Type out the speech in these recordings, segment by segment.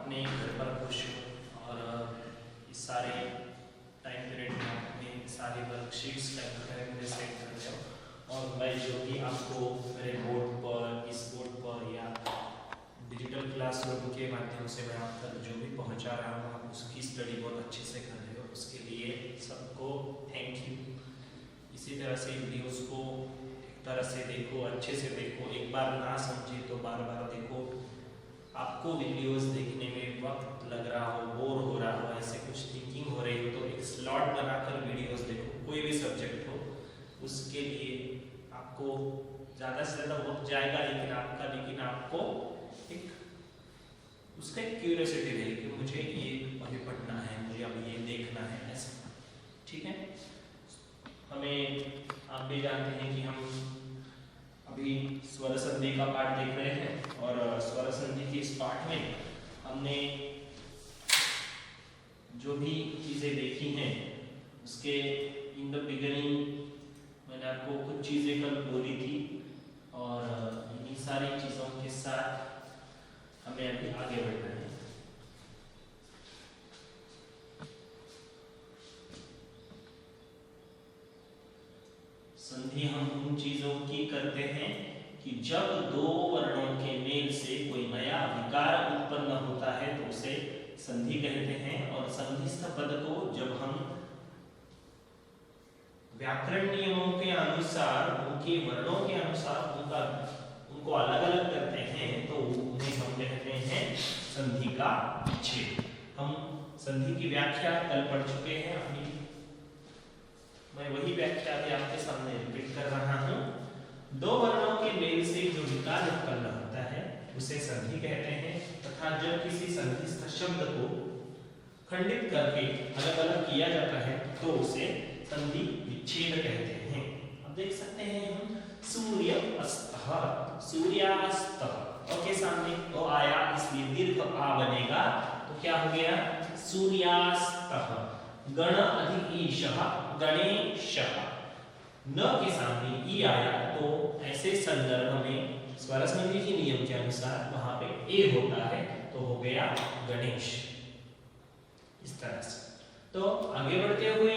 अपने घर पर खुश हो और इस सारे टाइम पीरियड में अपने सारी वर्कशीट्स में सेट कर रहे हो और मैं जो भी आपको मेरे बोर्ड पर, इस बोर्ड पर या डिजिटल क्लासरूम के माध्यम से मैं आप तक जो भी पहुंचा रहा हूँ, आप उसकी स्टडी बहुत अच्छे से कर रहे हो, उसके लिए सबको थैंक यू। इसी तरह से वीडियोस को एक तरह से देखो, अच्छे से देखो, एक बार ना समझे तो बार बार देखो। आपको वीडियोस देखने में वक्त लग रहा हो, बोर हो रहा हो, ऐसे कुछ थिंकिंग हो रही हो तो एक स्लॉट बनाकर वीडियोस देखो, कोई भी सब्जेक्ट हो। उसके लिए आपको ज़्यादा से ज़्यादा वक्त जाएगा लेकिन आपको एक उसका एक क्यूरियोसिटी रहेगी कि मुझे ये अभी पढ़ना है, मुझे अब ये देखना है, ऐसा। ठीक है, हमें आप भी जानते हैं कि हम अभी स्वर संधि का पाठ देख रहे हैं और स्वर संधि के इस पाठ में हमने जो भी चीज़ें देखी हैं उसके इन द बिगिनिंग मैंने आपको कुछ चीज़ें कल बोली थी और इन्हीं सारी चीज़ों के साथ हमें अभी आगे बढ़ना है। संधि हम उन चीजों की करते हैं कि जब दो वर्णों के मेल से कोई नया विकार उत्पन्न होता है तो उसे संधि कहते हैं। और संधिस्थ पद को जब हम व्याकरण नियमों के अनुसार, उनके वर्णों के अनुसार उनको अलग अलग करते हैं तो उन्हें हम कहते हैं संधि का विच्छेद। हम संधि की व्याख्या कल पढ़ चुके हैं, अभी मैं वही व्याख्या भी आपके सामने रिपीट कर रहा हूं। दो वर्णों के मेल से जो विकार उत्पन्न होता है उसे संधि कहते हैं तथा जब किसी संधिस्थ शब्द को खंडित करके अलग अलग किया जाता है तो उसे संधि विच्छेद कहते हैं। अब देख सकते हैं हम सूर्य अस्तः, सूर्यास्तः के सामने ओ आया इसलिए दीर्घ आ बनेगा तो क्या हो गया सूर्यास्तः। गण अधिक ईशः गणेशः, न के सामने ई आया तो ऐसे संदर्भ में स्वर संधि के नियम के अनुसार वहां पे ए होता है तो हो गया गणेश। इस तरह से तो आगे बढ़ते हुए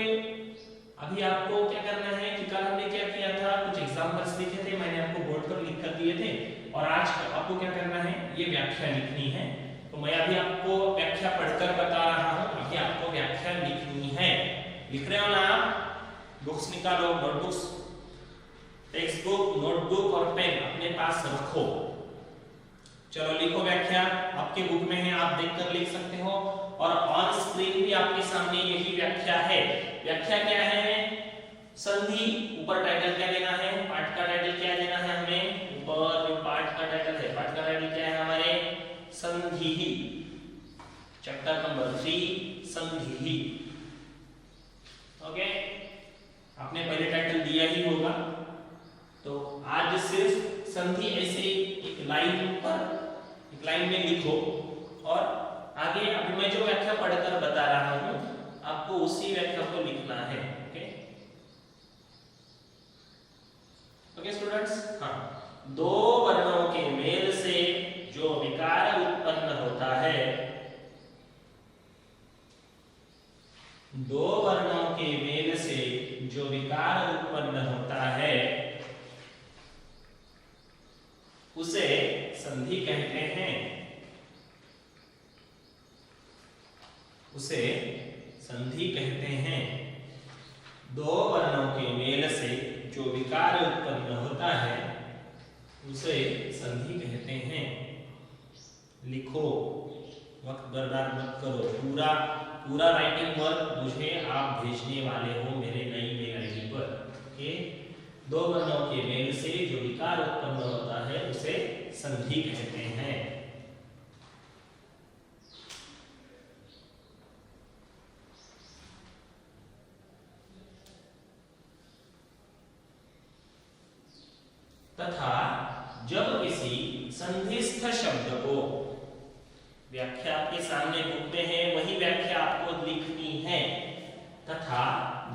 अभी आपको क्या करना है कि कल हमने क्या किया था, कुछ एग्जांपल्स लिखे थे, मैंने आपको बोर्ड पर लिख कर दिए थे और आज आपको क्या करना है, ये व्याख्या लिखनी है। तो मैं अभी आपको व्याख्या पढ़कर बता रहा हूं, अभी आपको व्याख्या लिखनी है। लिख रहे हो ना आप? बुक्स निकालो, नोटबुक्स, टेक्स्ट बुक, नोटबुक और पेन अपने पास रखो। चलो लिखो व्याख्या, आपके बुक में है, आप देखकर लिख सकते हो और ऑन स्क्रीन भी आपके सामने यही व्याख्या है। व्याख्या क्या है? संधि, ऊपर टाइटल क्या देना है, पाठ का टाइटल क्या देना है हमें, ऊपर जो पाठ का टाइटल है, पाठ का टाइटल क्या है हमारे, संधि। चैप्टर नंबर 3 संधि। ओके, आपने पहले टाइटल दिया ही होगा तो आज सिर्फ संधि ऐसे एक लाइन में लिखो और आगे अभी मैं जो व्याख्या पढ़कर बता रहा हूं आपको उसी व्याख्या को लिखना है। ओके स्टूडेंट्स, हाँ, दो वर्णों के मेल से जो विकार उत्पन्न होता है, दो वर्णों के मेल से जो विकार उत्पन्न होता है उसे संधि कहते हैं, उसे संधि कहते हैं। दो वर्णों के मेल से जो विकार उत्पन्न होता है उसे संधि कहते हैं। लिखो, वक्त बर्बाद मत करो, पूरा राइटिंग वर्क मुझे आप भेजने वाले हो मेरे नई मेल आईडी पर। ओके, दो वर्णों के मेल से जो विकार उत्पन्न होता है उसे संधि कहते हैं। तथा जब किसी संधिस्थ शब्द को, व्याख्या आपके सामने बुक में है, वही व्याख्या आपको लिखनी है। तथा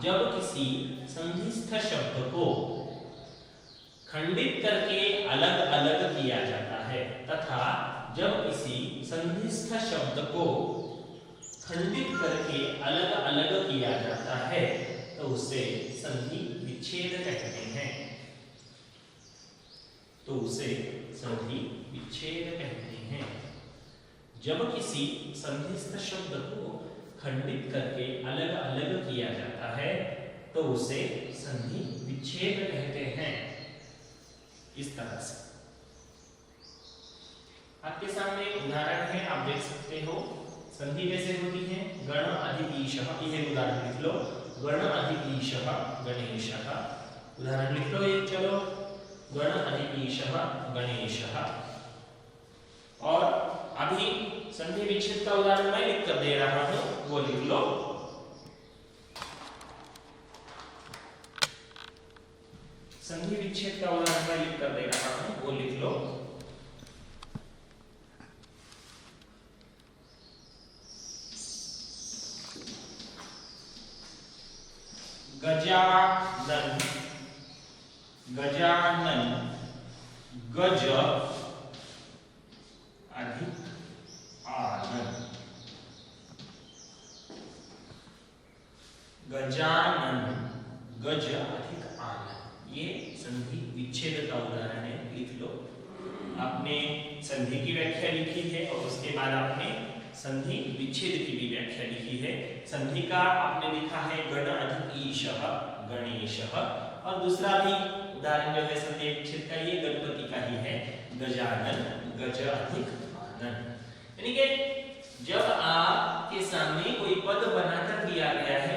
जब किसी संधिस्थ शब्द को खंडित करके अलग अलग किया जाता है, तथा जब किसी संधिस्थ संधिस्थ शब्द को खंडित करके अलग अलग किया जाता है तो उसे संधि विच्छेद कहते हैं। तो उसे संधि विच्छेद कहते हैं। जब किसी संधिस्थ शब्द को खंडित करके अलग अलग किया जाता है तो उसे संधि विच्छेद कहते हैं। इस तरह से आपके सामने उदाहरण है, आप देख सकते हो संधि कैसे होती है। गण अधिक ईशः, यह उदाहरण लिख लो। गण अधिक ईशः गणेशः, उदाहरण लिख लो एक। चलो, गण अधिक ईशः गणेशः। और अभी संधि विच्छेद का उदाहरण मैं लिख कर दे रहा हूं, वो लिख लो। संधि विच्छेद का उदाहरण मैं लिख कर दे रहा हूं, वो लिख लो। गजानन, गजानन, गज अधिक आनन, गजानन, गज अधिक आनन। ये संधि विच्छेद का उदाहरण है, लिख लो। आपने संधि की व्याख्या लिखी है और उसके बाद आपने संधि विच्छेद की भी व्याख्या लिखी है। संधि का आपने लिखा है गण अधिक ईशः गणेशः, और दूसरा भी उदाहरण जो है संधि विच्छेद का, ये गणपति का ही है, गजानन, गज अधिक आनन। यानी कि जब आपके सामने कोई पद बनाकर दिया गया है,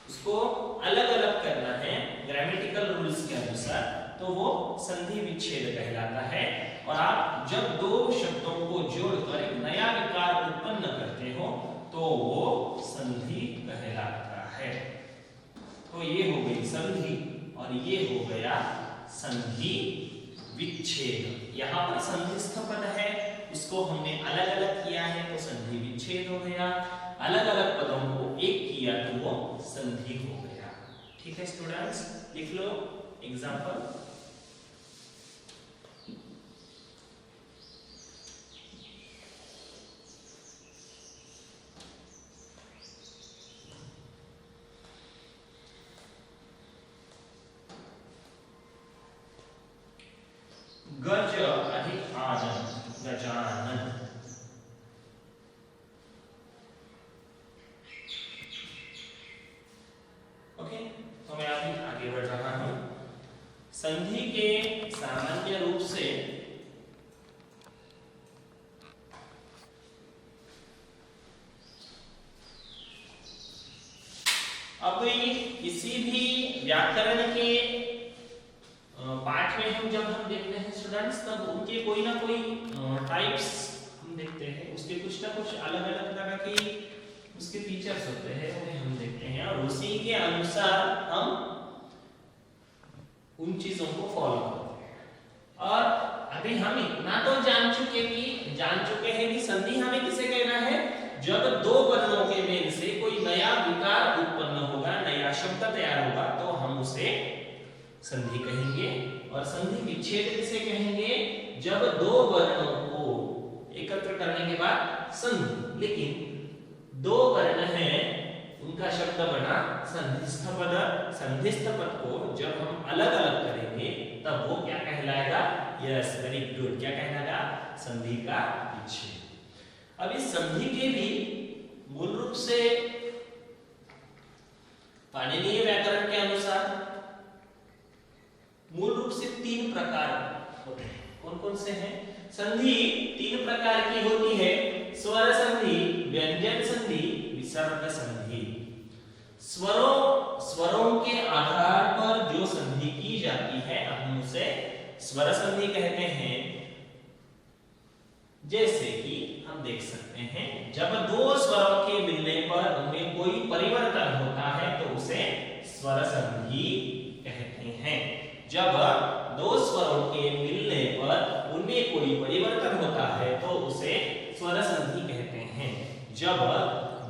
उसको अलग अलग करना है ग्रामेटिकल रूल्स के अनुसार, तो वो संधि विच्छेद कहलाता है। और आप जब दो शब्दों को जोड़कर एक नया विकार उत्पन्न करते हो तो वो संधि कहलाता है। तो ये हो गई संधि और ये हो गया संधि विच्छेद। यहाँ पर संधिस्थ पद है, उसको हमने अलग अलग किया है तो संधि विच्छेद हो गया। अलग अलग पदों को एक किया तो वो संधि हो गया। ठीक है स्टूडेंट्स, लिख लो एग्जाम्पल। गज अधिक आनन, गजानन। ओके, तो मैं अभी आगे बढ़ रहा हूं। संधि के सामान्य रूप से अब किसी भी व्याकरण के पाठ में जब हम देखते हैं स्टूडेंट्स, तब उनके कोई ना कोई टाइप्स हम देखते हैं, उसके कुछ ना कुछ अलग अलग तरह के उसके फीचर्स होते हैं, उन्हें हम देखते हैं और उसी के अनुसार हम उन चीजों को फॉलो करते हैं। और अभी हम इतना तो जान चुके हैं कि संधि हमें किसे कहना है, जब दो वर्णों के मेल से कोई नया विकार उत्पन्न होगा, नया शब्द तैयार होगा, तो हम उसे संधि कहेंगे। और संधि विच्छेद किसे कहेंगे, जब दो वर्णों को एकत्र करने के बाद संधि, लेकिन दो वर्ण हैं, उनका शब्द बना संधिस्थ पद। संधिस्थ पद को जब हम अलग अलग करेंगे तब वो क्या कहलाएगा, यस वेरी गुड, क्या कहलाएगा, संधि का विच्छेद। अब इस संधि के भी मूल रूप से पाणिनीय व्याकरण के अनुसार मूल रूप से तीन प्रकार होते हैं। कौन कौन से हैं? संधि तीन प्रकार की होती है, स्वर संधि, व्यंजन संधि, विसर्ग संधि। स्वरों के आधार पर जो संधि की जाती है हम उसे स्वर संधि कहते हैं। जैसे कि हम देख सकते हैं, जब दो स्वरों के मिलने पर उनमें कोई परिवर्तन होता है तो उसे स्वर संधि कहते हैं। जब दो स्वरों के मिलने पर उनमें कोई परिवर्तन होता है तो उसे स्वर संधि कहते हैं। जब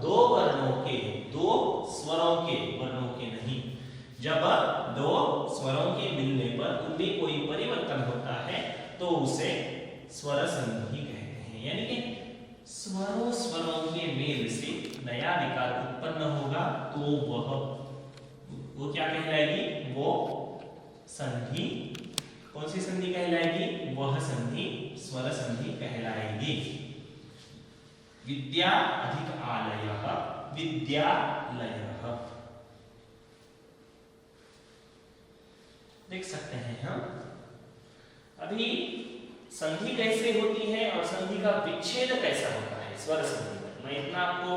दो वर्णों के, दो स्वरों के, वर्णों के नहीं, जब दो स्वरों के मिलने पर उनमें कोई परिवर्तन होता है तो उसे स्वर संधि कहते हैं। हैं, यानी कि स्वरों स्वरों के मेल से नया विकार उत्पन्न होगा तो वो क्या कहलाएगी? वो संधि कौन सी संधि कहलाएगी? वह संधि स्वर संधि कहलाएगी। विद्या अधिक आलयः, विद्यालयः। देख सकते हैं हम अभी संधि कैसे होती है और संधि का विच्छेद कैसा होता है स्वर संधि में। मैं इतना आपको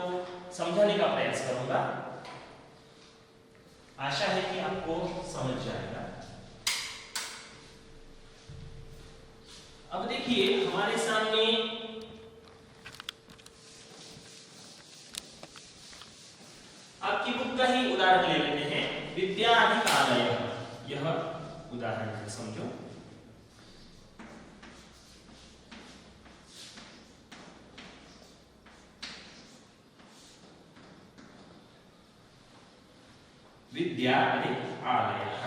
समझाने का प्रयास करूंगा, आशा है कि आपको समझ जाएगा। अब देखिए हमारे सामने आपकी बुक का ही उदाहरण ले लेते हैं। विद्या अधिक आलयः, यह उदाहरण है, समझो। विद्या अधिक आलयः।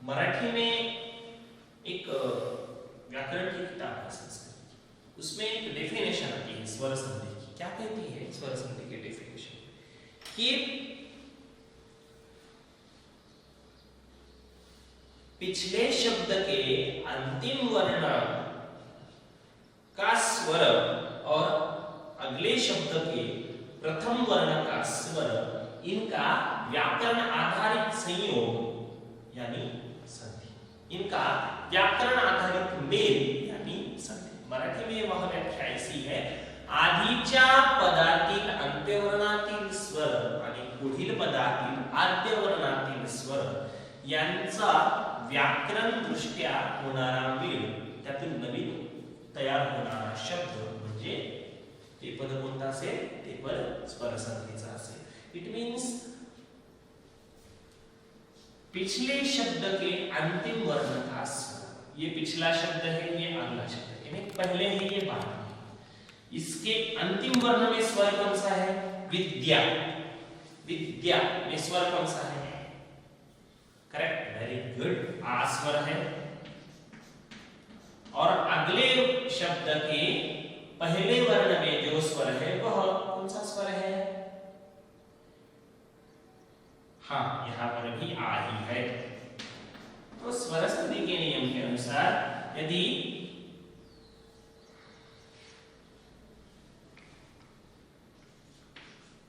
मराठी में एक व्याकरण की किताब है संस्कृत की, उसमें एक डेफिनेशन आती है स्वर संधि की। क्या कहती है स्वर संधि की डेफिनेशन? कि पिछले शब्द के अंतिम वर्ण का स्वर और अगले शब्द के प्रथम वर्ण का स्वर, इनका व्याकरण आधारित संयोग यानी संधि, इनका व्याकरण आधारित मेल यानी संधि। मराठी में वह व्याख्या ऐसी है: आधीच्या पदातील अंत्यवर्णातील स्वर आणि पुढील पदातील आद्यवर्णातील स्वर यांचा व्याकरण दृष्ट्या होणारा मेल, त्यातून नवीन तयार होणारा शब्द म्हणजे ते पद कोणता असेल? ते पद स्वर संधीचा असेल। इट मीन्स पिछले शब्द के अंतिम वर्ण का स्वर, ये पिछला शब्द है, ये अगला शब्द है, यानी पहले है ये बाद में। इसके अंतिम वर्ण में स्वर कौन सा है? विद्या। विद्या में स्वर कौन सा है? करेक्ट, वेरी गुड, आ स्वर है। और अगले शब्द के पहले वर्ण में जो स्वर है वह कौन सा स्वर है? हाँ, यहां पर भी आ ही है। तो स्वर संधि के नियम के अनुसार यदि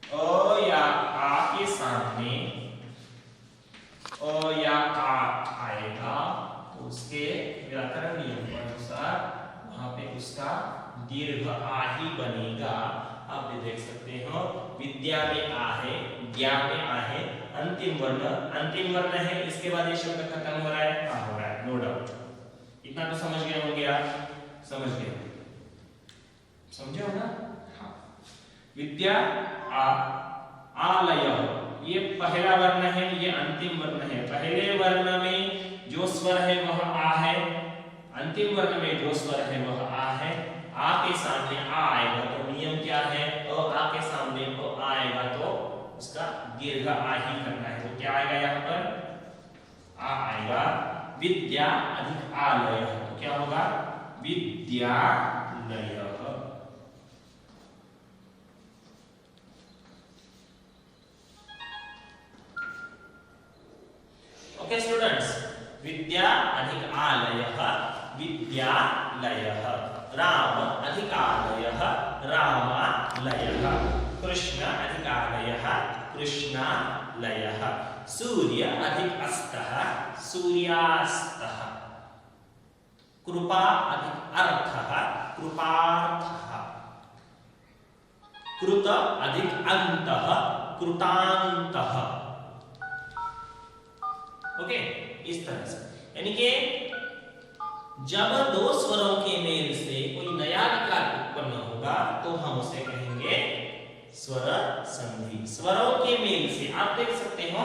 अ या आ के सामने अ या आ आएगा तो उसके व्याकरण नियम के अनुसार वहां पे उसका दीर्घ आ ही बनेगा। आप भी देख सकते हो, विद्या में आ है, ज्ञा में आ है, अंतिम वर्ण है, इसके बाद ये शब्द खत्म हो रहा है, आ हो रहा है, नो डाउट। इतना तो समझ गए होंगे आप, समझ गए, समझे हो ना? हाँ, विद्या आ, आलय, ये पहला वर्ण है, ये अंतिम वर्ण है। पहले वर्ण में जो स्वर है वह आ है, अंतिम वर्ण में जो स्वर है वह आ है। आ के सामने आ आएगा तो नियम क्या है? आ के सामने आ आएगा तो उसका दीर्घ आ ही करना है। तो क्या आएगा यहाँ पर? आ आएगा। विद्या अधिक आलय, तो क्या होगा? विद्यालय। ओके स्टूडेंट्स, विद्या अधिक आलयः विद्यालयः, राम अधिक आलयः रामालयः, कृष्ण अधिक आलयः कृष्णालयः, सूर्य अधिक अस्तः सूर्यास्तः, कृपा अधिक अर्थः कृपार्थः, कृत अधिक अन्तः कृतान्तः। ओके, इस तरह से, यानी कि जब दो स्वरों के मेल से कोई नया विकार उत्पन्न होगा तो हम उसे कहेंगे स्वर संधि। स्वरों के मेल से, आप देख सकते हो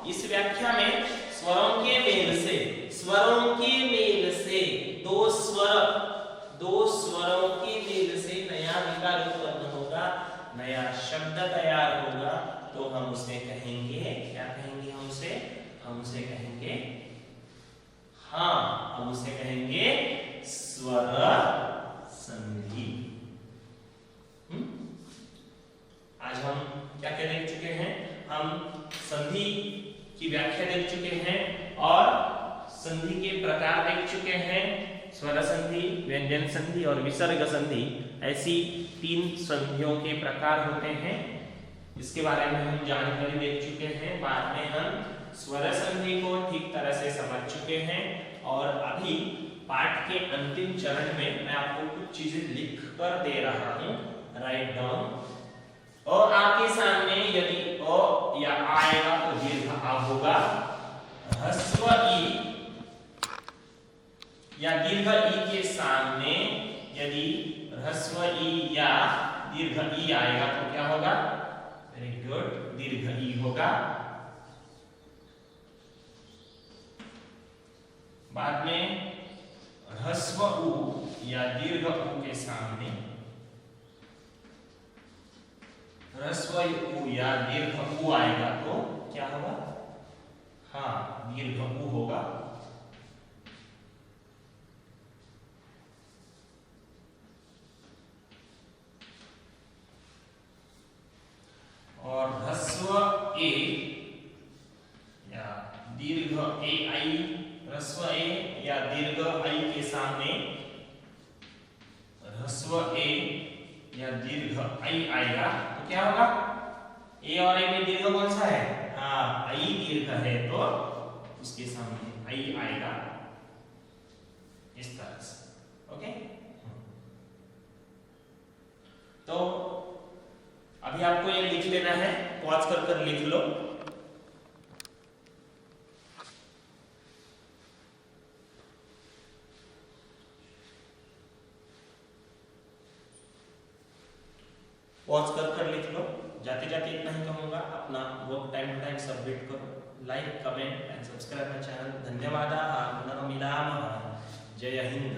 इस व्याख्या में, स्वरों के मेल से, स्वरों के मेल से दो स्वरों के मेल से नया विकार उत्पन्न होगा, नया शब्द तैयार होगा, तो हम उसे कहेंगे, क्या कहेंगे हम उसे? हम उसे कहेंगे, हाँ, हम उसे कहेंगे स्वर संधि। आज हम क्या क्या देख चुके हैं? हम संधि की व्याख्या देख चुके हैं और संधि के प्रकार देख चुके हैं। स्वर संधि, व्यंजन संधि और विसर्ग संधि, ऐसी 3 संधियों के प्रकार होते हैं। इसके बारे में हम जानकारी देख चुके हैं। बाद में हम स्वर संधि को ठीक तरह से समझ चुके हैं और अभी पाठ के अंतिम चरण में मैं आपको कुछ चीजें लिख कर दे रहा हूं। Write down. और आपके सामने यदि अ या आएगा तो दीर्घ आ होगा। ह्रस्व ई या दीर्घ ई के सामने यदि ह्रस्व ई या दीर्घ ई आएगा तो क्या होगा? वेरी गुड, दीर्घ ई होगा। बाद में ह्रस्व उ या दीर्घ उ के सामने ह्रस्व उ या दीर्घ उ आएगा तो क्या होगा? हाँ, दीर्घ उ होगा। और ह्रस्व ए या दीर्घ ए आई, ह्रस्व ए या दीर्घ आई के सामने ह्रस्व ए या दीर्घ आई आएगा तो क्या होगा? ए और ए में दीर्घ कौन सा है? हाँ, आई दीर्घ है तो उसके सामने आई आएगा इस तरह से। ओके, तो अभी आपको ये लिख लेना है, पॉज कर कर लिख लो। पॉज कर कर लिख लो। जाते जाते इतना ही कहूंगा, अपना work time to time submit करो। Like, comment and subscribe my channel. धन्यवाद। पुनर्मिलामः। जय हिंद।